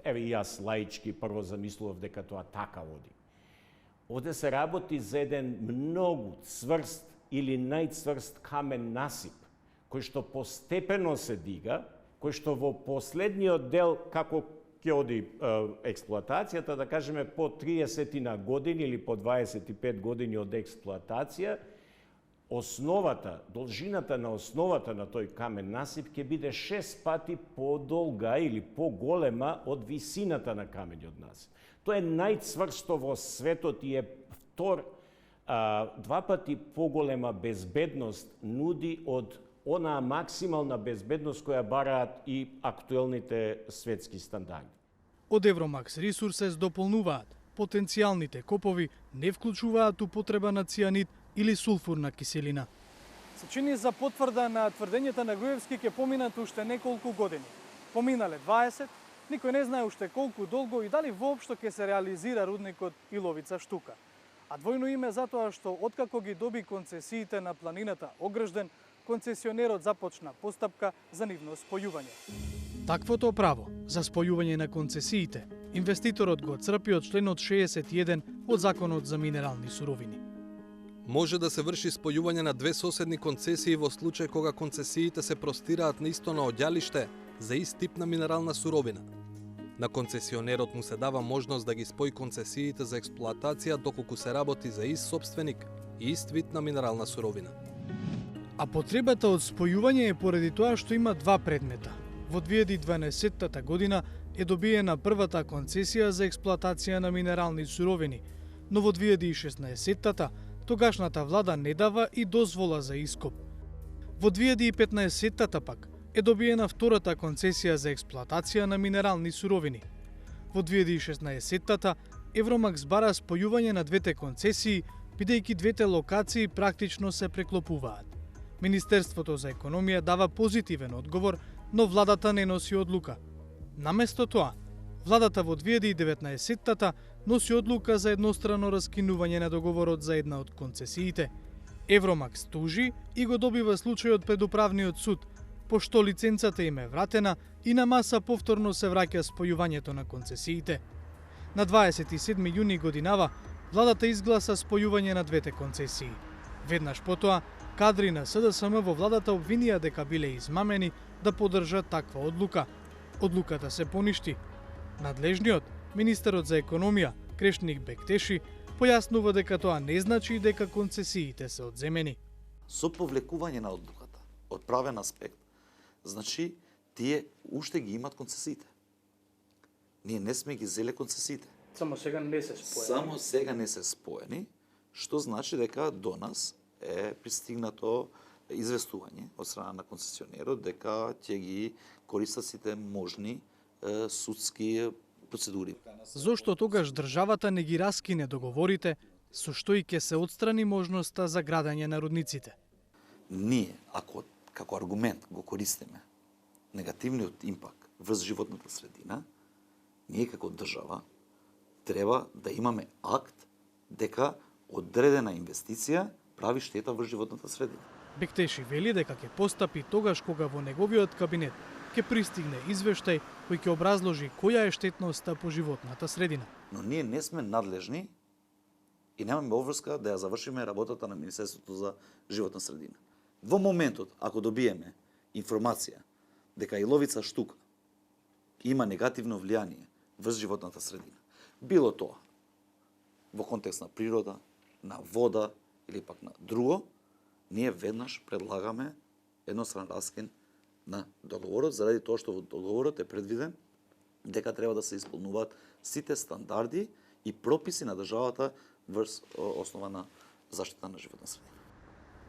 еве и јас лаички прво замислував дека тоа така води. Овде се работи за еден многу цврст или најцврст камен насип, кој што постепено се дига, кој што во последниот дел, како ќе оди експлоатацијата, да кажеме по 30 години или по 25 години од експлоатација, основата, должината на основата на тој камен насип ќе биде 6 пати подолга или поголема од висината на камениот насип. Тоа е најцврсто во светот и е два пати поголема безбедност нуди од онаа максимална безбедност која бараат и актуелните светски стандарди. Од Евромакс Ресурсес дополнуваат, потенцијалните копови не вклучуваат употреба на цијанид или сулфурна киселина. Се чини за потврда на тврдењата на Груевски ќе поминат уште неколку години. Поминале 20, никој не знае уште колку долго и дали воопшто ќе се реализира рудникот Иловица Штука. А двојно име затоа што откако ги доби концесиите на планината Огражден, концесионерот започна постапка за нивно спојување. Таквото право за спојување на концесиите, инвеститорот го црпи од членот 61 од Законот за минерални суровини. Може да се врши спојување на две соседни концесии во случај кога концесиите се простираат на исто наоѓалиште за ист тип на минерална суровина. На концесионерот му се дава можност да ги спои концесиите за експлоатација доколку се работи за ист собственик и ист вид на минерална суровина. А потребата од спојување е поради тоа што има два предмета. Во 2012 година е добиена првата концесија за експлоатација на минерални суровини, но во 2016 тогашната влада не дава и дозвола за ископ. Во 2015 пак е добиена втората концесија за експлоатација на минерални суровини. Во 2016 Евромакс бара спојување на двете концесии, бидејќи двете локации практично се преклопуваат. Министерството за економија дава позитивен одговор, но владата не носи одлука. Наместо тоа, владата во 2019 носи одлука за еднострано раскинување на договорот за една од концесиите. Евромакс тужи и го добива случајот пред управниот суд, пошто лиценцата им е вратена и на маса повторно се враќа спојувањето на концесиите. На 27 јуни годинава, владата изгласа спојување на двете концесии. Веднаш потоа, кадри на СДСМ во владата обвинија дека биле измамени да поддржат таква одлука. Одлуката се поништи. Надлежниот, министерот за економија, Крешник Бектеши, појаснува дека тоа не значи дека концесиите се одземени. Со повлекување на одлуката, од правен аспект, значи тие уште ги имат концесиите. Ние не сме ги зеле концесиите. Само сега не се споени. Само сега не се споени, што значи дека до нас е пристигнато известување од страна на концесионерот дека ќе ги користат сите можни судски процедури. Зошто тогаш државата не ги раскине договорите, со што и ќе се отстрани можноста за градење на рудниците? Ние, ако како аргумент го користиме негативниот импакт врз животната средина, ние како држава треба да имаме акт дека одредена инвестиција прави штета врз животната средина. Бектеши вели дека ќе постапи тогаш кога во неговиот кабинет ќе пристигне извештај кој ќе образложи која е штетноста по животната средина. Но ние не сме надлежни и немаме обврска да ја завршиме работата на Министерството за животна средина. Во моментот, ако добиеме информација дека и ловица штука има негативно влијание врз животната средина, било тоа во контекст на природа, на вода или пак на друго, ние веднаш предлагаме едностран раскин на договорот, заради тоа што во договорот е предвиден дека треба да се исполнуваат сите стандарди и прописи на државата врз основа на заштита на животна средина.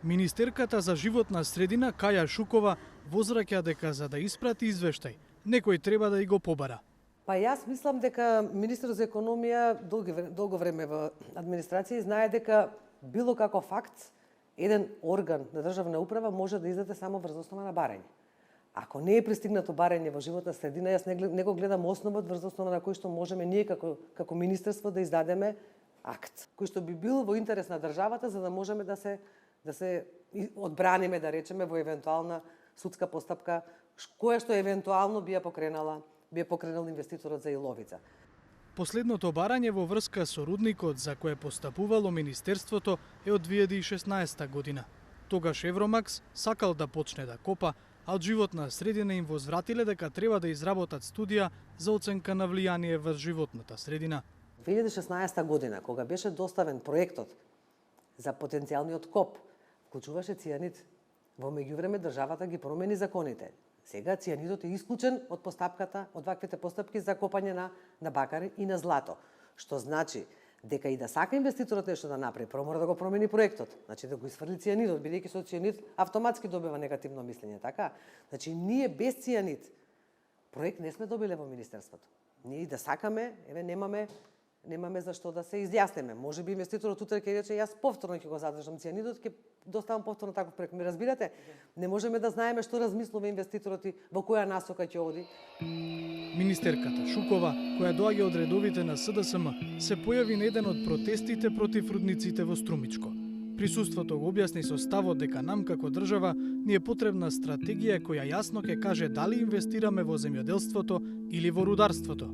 Министерката за животна средина Каја Шукова возраќа дека за да испрати извештај, некој треба да и го побара. Па јас мислам дека министерот за економија долго време во администрација знае дека било како факт еден орган на државна управа може да издаде само врз основа на барање. Ако не е пристигнато барање во животна средина, јас не го гледам основот врз основа на кој што можеме ние како министерство да издадеме акт, кој што би бил во интерес на државата за да можеме да се одбраниме, да речеме, во евентуална судска постапка, која што евентуално би покренал инвеститорот за Иловица. Последното барање во врска со рудникот за кое постапувало Министерството е од 2016 година. Тогаш Евромакс сакал да почне да копа, а од животна средина им возвратиле дека треба да изработат студија за оценка на влијание врз животната средина. 2016 година, кога беше доставен проектот за потенцијалниот коп, вклучуваше цијанид. Во меѓувреме државата ги промени законите. Сега цијанидот е исклучен од постапката, од ваквите постапки за копање на бакари и на злато. Што значи дека и да сака инвеститорот нешто да направи, прво мора да го промени проектот. Значи да го исфрли цијанидот, бидејќи со цијанид автоматски добива негативно мислење, така? Значи ние без цијанид проект не сме добиле во министерството. Ние и да сакаме, немаме за што да се изјаснеме. Може би инвеститорот утре ќе рече јас повторно ќе го задржам цијанидот, ќе доставам повторно таков проект. Ми разбирате? Не можеме да знаеме што размислува инвеститорот и во која насока ќе оди. Министерката Шукова, која доаѓа од редовите на СДСМ, се појави на еден од протестите против рудниците во Струмичко. Присуството го објасни со ставот дека нам како држава ни е потребна стратегија која јасно ќе каже дали инвестираме во земјоделството или во рударството.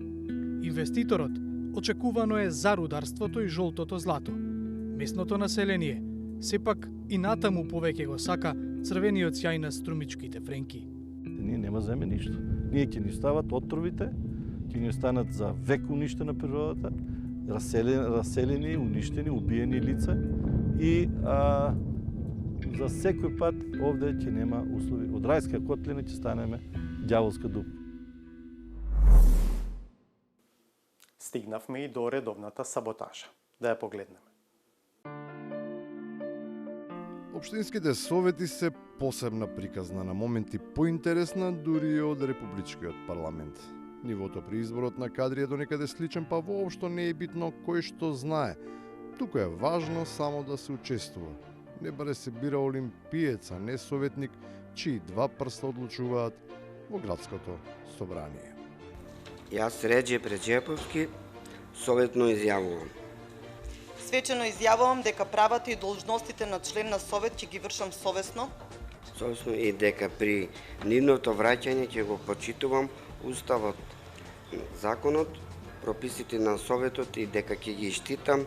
Инвеститорот очекувано е за рударството и жолтото злато. Местното население Сепак и натаму повеќе го сака црвениот сјај на струмичките френки. Ние нема земе ништо. Ние ќе ни стават отровите, ќе ни останат за век уништена природата, раселени, уништени, убиени лица и за секој пат овде ќе нема услови. Од рајска котлина ќе станеме ѓаволска дупа. Стигнавме и до редовната саботажа. Да ја погледнеме. Општинските совети се посебна приказна, на моменти поинтересна дури од републичкиот парламент. Нивото при изборот на кадри е до некаде сличен, па воопшто не е битно кој што знае. Туку е важно само да се учествува. Не баре се бира олимпиец, а не советник, чии два прста одлучуваат во градското собрание. Јас Реđe Преđеповски советно изјавувам. Свечено изјавувам дека правата и должностите на член на совет ќе ги вршам совесно. Совесно и дека при нивното враќање ќе го почитувам уставот, законот, прописите на советот и дека ќе ги штитам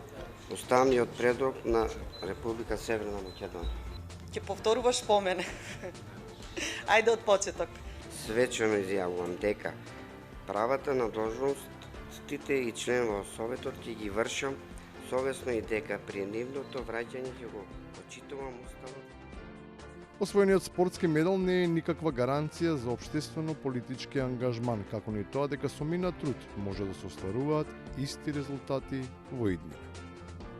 уставниот предлог на Република Северна Македонија. Ќе повторуваш по мене. Ајде од почеток. Свечено изјавувам дека правата на должностите и член во советот ќе ги вршам совесно и дека при нивното враќање ќе го почитувам уставот. Освоениот спортски медал не е никаква гаранција за општествено-политички ангажман, како ни тоа дека со минат труд може да се остваруваат исти резултати во иднина.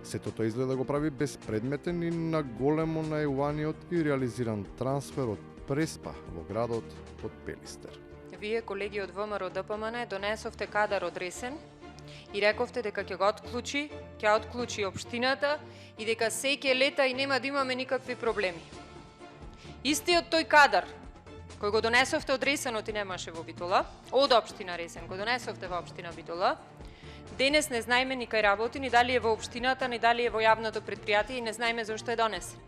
Сето тоа изгледа го прави безпредметен и на големо најуваниот и реализиран трансфер од Преспа во градот од Пелистер. Вие, колеги од ВМРО ДПМН, донесовте кадар од Ресен и рековте дека ќе го отклучи општината и дека секој лета и нема да имаме никакви проблеми. Истиот тој кадар кој го донесовте од Ресен, оти немаше во Битола, од општина Ресен, го донесовте во општина Битола, денес не знаеме ни кај работи, ни дали е во општината, ни дали е во јавното предпријатие и не знаеме зошто е донесен.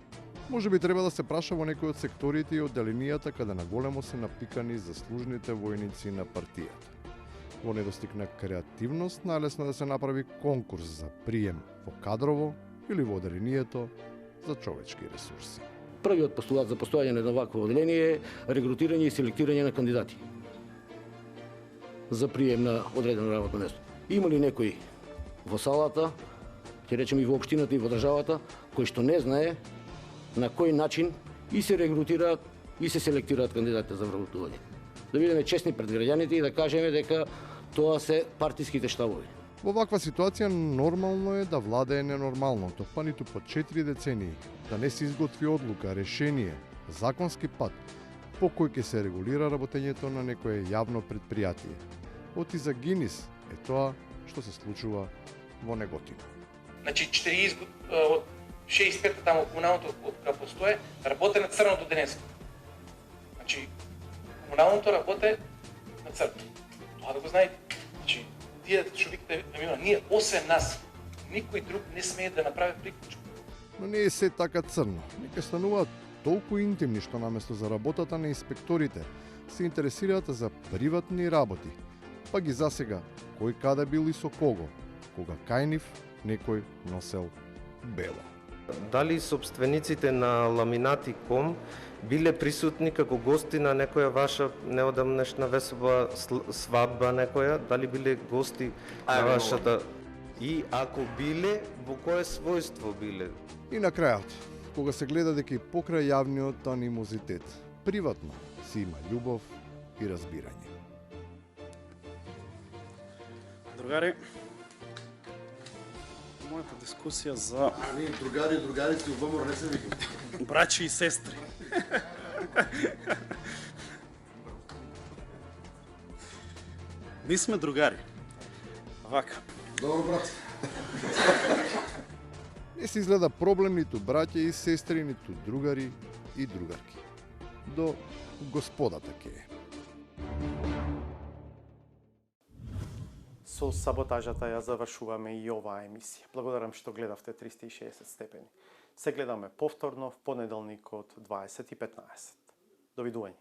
Може би треба да се праша во некои од секторите и одделенијата каде на големо се напикани заслужните војници на партијата. Во недостиг на креативност, најлесно да се направи конкурс за прием во кадрово или во одделението за човечки ресурси. Првиот постулат за постојање на едно вакво одделение е регрутирање и селектирање на кандидати за прием на одредено работно место. Има ли некој во салата, ќе речеме и во општината и во државата, кој што не знае на кој начин и се регрутираат и се селектираат кандидатите за вработување? Да бидеме честни пред граѓаните и да кажеме дека тоа се партиските штабови. Во ваква ситуација нормално е да владее ненормалното, па ниту по 4 децении да не се изготви одлука, решение, законски пат по кој ќе се регулира работењето на некое јавно предпријатие. Оти за Гинис е тоа што се случува во Неготино. Значи 40 од 65 таму комуналното од кога постоje работе на црното денеска. Значи комуналното работе на црно. Тоа да го знаете. Значи тие што викате ние освен нас никој друг не смее да направи приклучок. Но не е се така црно. Нека стануваат толку интимни што наместо за работата на инспекторите се интересираат за приватни работи. Па ги засега кој каде бил и со кого, кога кај нив некој носел бело. Дали собствениците на Ламинати.ком биле присутни како гости на некоја ваша неодамнешна весела свадба некоја? Дали биле гости на вашата? И ако биле, во кое својство биле? И на крајот, кога се гледа дека и покрај јавниот анимозитет, приватно си има љубов и разбирање. Другари, мојата дискусија за... Другарици у ВМРО не се викам. Брачи и сестри. Ние сме другари. Вака. Добро, брат. Не се изгледа проблем ниту браќа и сестри, ниту другари и другарки. До господата ке е. Со саботажата ја завршуваме и оваа емисија. Благодарам што гледавте 360 степени. Се гледаме повторно в понеделник од 20:15. Довидување.